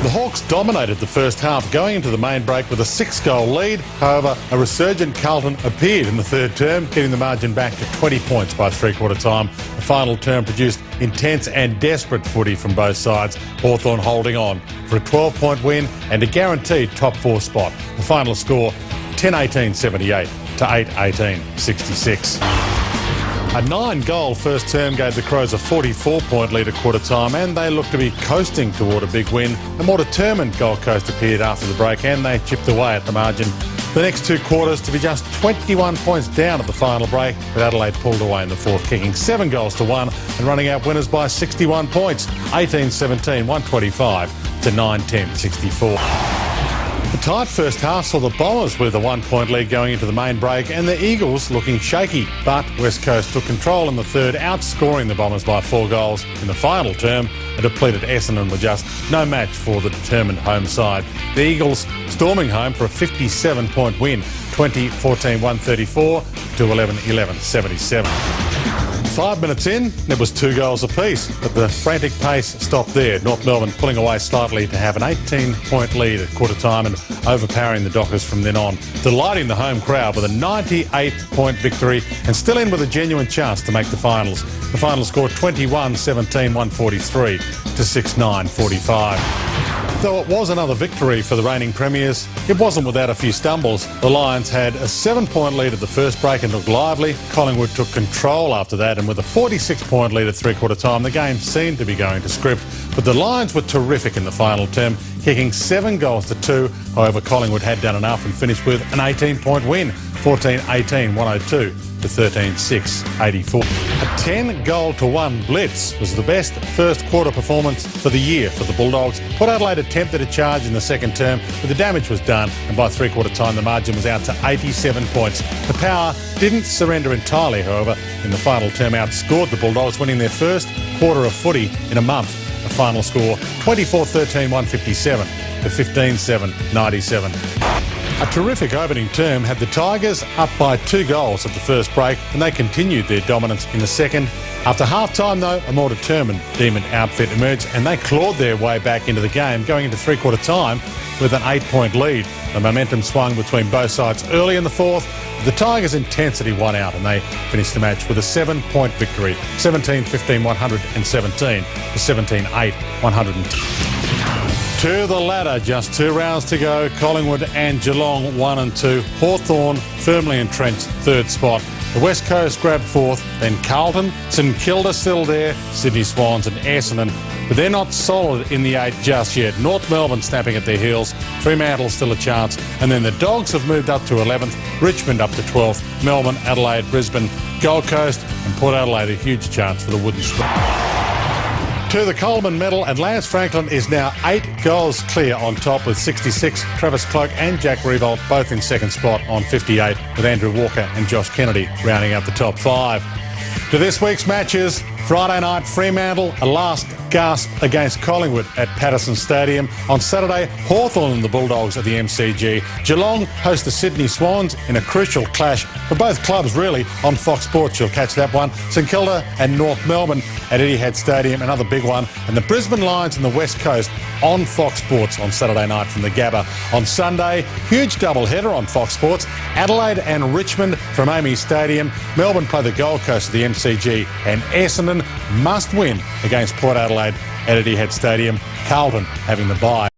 The Hawks dominated the first half, going into the main break with a 6-goal lead. However, a resurgent Carlton appeared in the third term, getting the margin back to 20 points by three-quarter time. The final term produced intense and desperate footy from both sides, Hawthorn holding on for a 12-point win and a guaranteed top four spot. The final score 10-18-78 to 8-18-66. A 9-goal first term gave the Crows a 44-point lead at quarter time, and they looked to be coasting toward a big win. A more determined Gold Coast appeared after the break, and they chipped away at the margin. The next two quarters to be just 21 points down at the final break, with Adelaide pulled away in the fourth, kicking 7 goals to 1 and running out winners by 61 points, 18-17, 125 to 9-10-64. The tight first half saw the Bombers with a 1-point lead going into the main break, and the Eagles looking shaky. But West Coast took control in the third, outscoring the Bombers by 4 goals. In the final term, a depleted Essendon were just no match for the determined home side. The Eagles storming home for a 57-point win, 20-14-134 to 11-11-77. 5 minutes in, it was 2 goals apiece, but the frantic pace stopped there. North Melbourne pulling away slightly to have an 18-point lead at quarter time and overpowering the Dockers from then on, delighting the home crowd with a 98-point victory and still in with a genuine chance to make the finals. The final score 21-17, 143 to 6-9-45. Though it was another victory for the reigning premiers, it wasn't without a few stumbles. The Lions had a 7-point lead at the first break and looked lively. Collingwood took control after that, and with a 46-point lead at three-quarter time, the game seemed to be going to script. But the Lions were terrific in the final term, kicking 7 goals to 2. However, Collingwood had done enough and finished with an 18-point win, 14-18, 102 to 13-6, 84. A 10-goal to 1 blitz was the best first quarter performance for the year for the Bulldogs. Port Adelaide attempted a charge in the second term, but the damage was done, and by three-quarter time the margin was out to 87 points. The Power didn't surrender entirely, however. In the final term, outscored the Bulldogs, winning their first quarter of footy in a month. The final score 24-13, 157 to 15-7, 97. A terrific opening term had the Tigers up by 2 goals at the first break, and they continued their dominance in the second. After half-time, though, a more determined Demon outfit emerged, and they clawed their way back into the game, going into three-quarter time with an 8-point lead. The momentum swung between both sides early in the fourth. The Tigers' intensity won out, and they finished the match with a 7-point victory, 17-15, 117 to 17-8, 110. To the ladder, just 2 rounds to go. Collingwood and Geelong 1 and 2. Hawthorn firmly entrenched third spot. The West Coast grabbed fourth, then Carlton, St Kilda still there, Sydney Swans and Essendon, but they're not solid in the 8 just yet. North Melbourne snapping at their heels, Fremantle still a chance, and then the Dogs have moved up to 11th, Richmond up to 12th, Melbourne, Adelaide, Brisbane, Gold Coast and Port Adelaide a huge chance for the Wooden Spoon. To the Coleman medal, and Lance Franklin is now 8 goals clear on top with 66. Travis Cloke and Jack Riewoldt both in second spot on 58, with Andrew Walker and Josh Kennedy rounding out the top 5. To this week's matches, Friday night, Fremantle, a last gasp against Collingwood at Patterson Stadium. On Saturday, Hawthorn and the Bulldogs at the MCG. Geelong host the Sydney Swans in a crucial clash for both clubs, really, on Fox Sports. You'll catch that one. St Kilda and North Melbourne at Etihad Stadium, another big one. And the Brisbane Lions and the West Coast on Fox Sports on Saturday night from the Gabba. On Sunday, huge double-header on Fox Sports. Adelaide and Richmond from AAMI Stadium. Melbourne play the Gold Coast at the MCG. And Essendon must win against Port Adelaide at Etihad Stadium. Carlton having the bye.